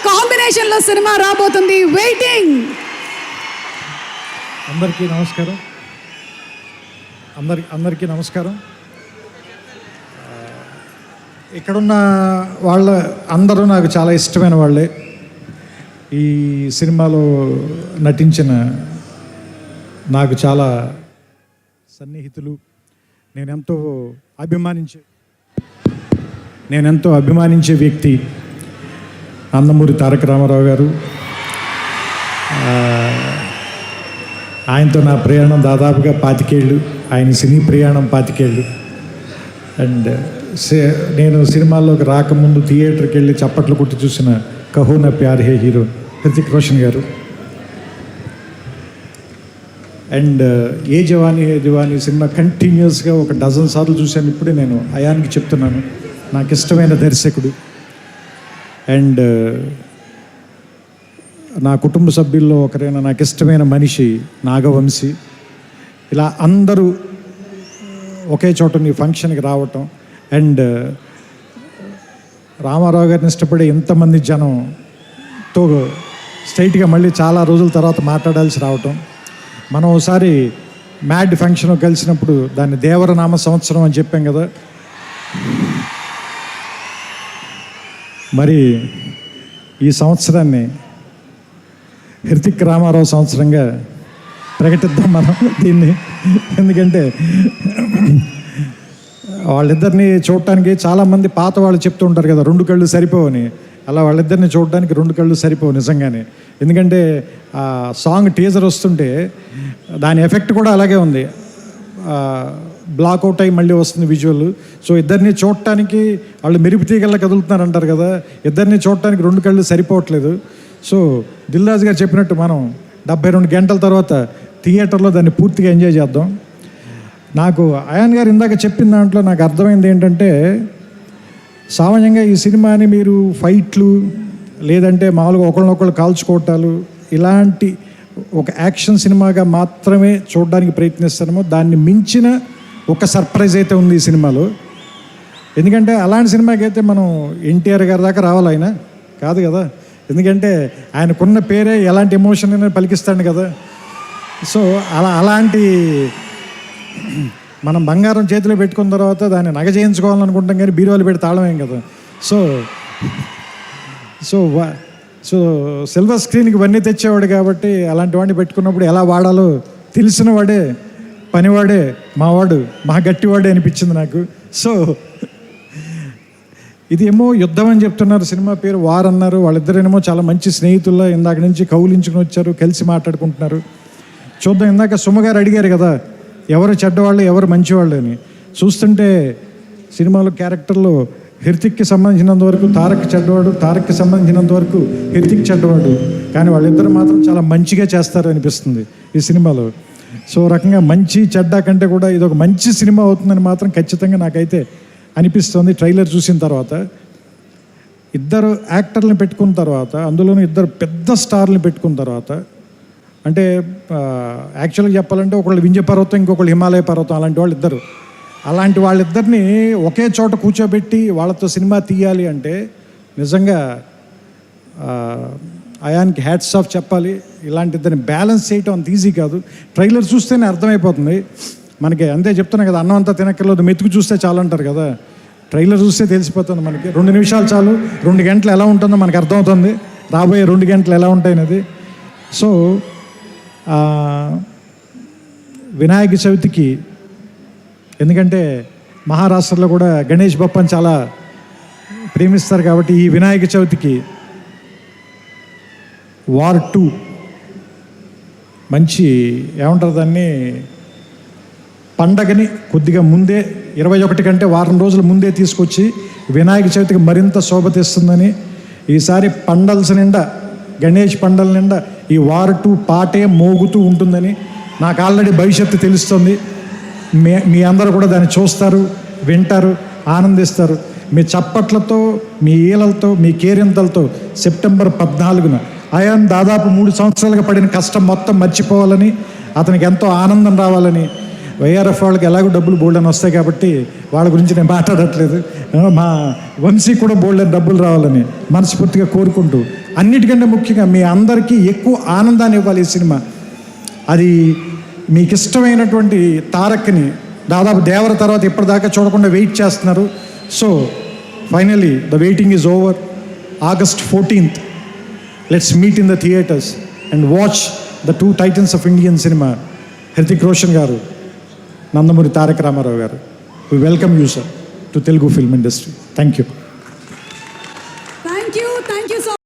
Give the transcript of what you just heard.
కాంబినేషన్లో సినిమా రాబోతుంది. వెయిటింగ్. అందరికీ నమస్కారం. ఇక్కడున్న వాళ్ళ అందరూ నాకు చాలా ఇష్టమైన వాళ్ళే. ఈ సినిమాలో నటించిన నాకు చాలా సన్నిహితులు. నేనెంతో అభిమానించే వ్యక్తి నందమూరి తారక రామారావు గారు. ఆయనతో నా ప్రయాణం దాదాపుగా 25 ఏళ్ళు, ఆయన సినీ ప్రయాణం 25 ఏళ్ళు. అండ్ నేను సినిమాల్లోకి రాకముందు థియేటర్కి వెళ్ళి చప్పట్లు కొట్టి చూసిన కహో నా ప్యార్ హే హీరో హృతిక్ రోషన్ గారు. అండ్ ఏ జవానీ హే దివానీ సినిమా కంటిన్యూస్గా 12 సార్లు చూశాను. ఇప్పుడే నేను అయాన్కి చెప్తున్నాను, నాకు ఇష్టమైన దర్శకుడు. అండ్ నా కుటుంబ సభ్యుల్లో ఒకరైన నాకు ఇష్టమైన మనిషి నాగవంశీ. ఇలా అందరూ ఒకే చోట నీ ఫంక్షన్కి రావటం, అండ్ రామారావు గారిని ఇష్టపడే ఎంతమంది జనంతో స్ట్రైట్గా మళ్ళీ చాలా రోజుల తర్వాత మాట్లాడాల్సి రావటం. మనం ఒకసారి మ్యాడ్ ఫంక్షన్ కలిసినప్పుడు దాన్ని దేవరనామ సంవత్సరం అని చెప్పాం కదా. మరి ఈ సంవత్సరాన్ని హృతిక్ రామారావు సంవత్సరంగా ప్రకటిద్దాం మనం దీన్ని. ఎందుకంటే వాళ్ళిద్దరిని చూడటానికి చాలామంది పాత వాళ్ళు చెప్తూ ఉంటారు కదా 2 కళ్ళు సరిపోవని. అలా వాళ్ళిద్దరిని చూడడానికి 2 కళ్ళు సరిపోవు నిజంగానే. ఎందుకంటే ఆ సాంగ్ టీజర్ వస్తుంటే దాని ఎఫెక్ట్ కూడా అలాగే ఉంది. బ్లాక్అవుట్ అయ్యి మళ్ళీ వస్తుంది విజువల్. సో ఇద్దరిని చూడటానికి వాళ్ళు మెరుపు తీగల్లా కదులుతున్నారు అంటారు కదా, ఇద్దరిని చూడటానికి 2 కళ్ళు సరిపోవట్లేదు. సో దిల్ రాజు గారు చెప్పినట్టు మనం 72 గంటల తర్వాత థియేటర్లో దాన్ని పూర్తిగా ఎంజాయ్ చేద్దాం. నాకు అయాన్ గారు ఇందాక చెప్పిన దాంట్లో నాకు అర్థమైంది ఏంటంటే, సామాన్యంగా ఈ సినిమాని మీరు ఫైట్లు లేదంటే మామూలుగా ఒకళ్ళనొకళ్ళు కాల్చుకోవటాలు ఇలాంటి ఒక యాక్షన్ సినిమాగా మాత్రమే చూడడానికి ప్రయత్నిస్తామో దాన్ని మించిన ఒక సర్ప్రైజ్ అయితే ఉంది ఈ సినిమాలో. ఎందుకంటే అలాంటి సినిమాకి అయితే మనం ఎన్టీఆర్ గారి దాకా రావాలి, ఆయన కాదు కదా. ఎందుకంటే ఆయనకున్న పేరే ఎలాంటి ఎమోషన్ అయినా పలికిస్తాడు కదా. సో అలాంటి మనం బంగారం చేతిలో పెట్టుకున్న తర్వాత దాన్ని నగ చేయించుకోవాలనుకుంటాం కానీ బీరువాలు పెట్టి తాళమేం కదా. సో సో సో సిల్వర్ స్క్రీన్కి ఇవన్నీ తెచ్చేవాడు కాబట్టి అలాంటి వాడిని పెట్టుకున్నప్పుడు ఎలా వాడాలో తెలిసిన వాడే, పనివాడే, మావాడు, మా గట్టివాడే అనిపించింది నాకు. సో ఇది ఏమో యుద్ధం అని చెప్తున్నారు, సినిమా పేరు వార్ అన్నారు. వాళ్ళిద్దరేమో చాలా మంచి స్నేహితుల్లో ఇందాక నుంచి కౌలించుకుని వచ్చారు, కలిసి మాట్లాడుకుంటున్నారు. చూద్దాం. ఇందాక సుమగారు అడిగారు కదా ఎవరు చెడ్డవాళ్ళు ఎవరు మంచివాళ్ళు అని. చూస్తుంటే సినిమాలో క్యారెక్టర్లో హృతిక్కి సంబంధించినంత వరకు తారక్ చెడ్డవాడు, తారక్కి సంబంధించినంత వరకు హృతిక్ చెడ్డవాడు. కానీ వాళ్ళిద్దరు మాత్రం చాలా మంచిగా చేస్తారు అనిపిస్తుంది ఈ సినిమాలో. సో రకంగా మంచి చెడ్డ కంటే కూడా ఇది ఒక మంచి సినిమా అవుతుందని మాత్రం ఖచ్చితంగా నాకైతే అనిపిస్తుంది. ట్రైలర్ చూసిన తర్వాత ఇద్దరు యాక్టర్లను పెట్టుకున్న తర్వాత, అందులోనూ ఇద్దరు పెద్ద స్టార్లను పెట్టుకున్న తర్వాత, అంటే యాక్చువల్గా చెప్పాలంటే ఒకళ్ళు వింధ్య పర్వతం, ఇంకొకళ్ళు హిమాలయ పర్వతం, అలాంటి వాళ్ళు ఇద్దరు. అలాంటి వాళ్ళిద్దరిని ఒకే చోట కూర్చోబెట్టి వాళ్ళతో సినిమా తీయాలి అంటే నిజంగా అయాన్కి హ్యాట్స్ ఆఫ్ చెప్పాలి. ఇలాంటి ఇద్దరిని బ్యాలెన్స్ చేయటం అంత ఈజీ కాదు. ట్రైలర్ చూస్తేనే అర్థమైపోతుంది మనకి. అంతే చెప్తున్నా కదా, అన్నం అంతా తినక్కర్లేదు, మెతుకు చూస్తే చాలు అంటారు కదా. ట్రైలర్ చూస్తే తెలిసిపోతుంది మనకి. 2 నిమిషాలు చాలు, 2 గంటలు ఎలా ఉంటుందో మనకు అర్థమవుతుంది, రాబోయే 2 గంటలు ఎలా ఉంటాయనేది. సో వినాయక చవితికి, ఎందుకంటే మహారాష్ట్రలో కూడా గణేష్ బప్పని చాలా ప్రేమిస్తారు కాబట్టి ఈ వినాయక చవితికి వార్ 2 మంచి ఏమంటారు దాన్ని, పండగని కొద్దిగా ముందే 21 కంటే వారం రోజుల ముందే తీసుకొచ్చి వినాయక చవితికి మరింత శోభ తెస్తుందని, ఈసారి పండల్స్ నిండా, గణేష్ పండల నిండా ఈ వార్ 2 పాటే మోగుతూ ఉంటుందని నాకు ఆల్రెడీ భవిష్యత్తు తెలుస్తుంది. మీ అందరూ కూడా దాన్ని చూస్తారు, వింటారు, ఆనందిస్తారు. మీ చప్పట్లతో, మీ ఈలలతో, మీ కేరింతలతో సెప్టెంబర్ 14న అయాన్ దాదాపు 3 సంవత్సరాలుగా పడిన కష్టం మొత్తం మర్చిపోవాలని, అతనికి ఎంతో ఆనందం రావాలని, వైఆర్ఎఫ్ వాళ్ళకి ఎలాగో డబ్బులు బోల్డ్ అని వస్తాయి కాబట్టి వాళ్ళ గురించి నేను మాట్లాడట్లేదు. మా వంశీ కూడా బోల్డ్ అని డబ్బులు రావాలని మనస్ఫూర్తిగా కోరుకుంటూ, అన్నిటికంటే ముఖ్యంగా మీ అందరికీ ఎక్కువ ఆనందాన్ని ఇవ్వాలి ఈ సినిమా. అది మీకు ఇష్టమైనటువంటి తారక్ని దాదాపు దేవర తర్వాత ఇప్పటిదాకా చూడకుండా వెయిట్ చేస్తున్నారు. So finally the waiting is over. August 14th, let's meet in the theatres and watch the two titans of Indian cinema, Hrithik Roshan garu, Nandamuri Tarak Ramarao garu. We welcome you, sir, to Telugu film industry. Thank you.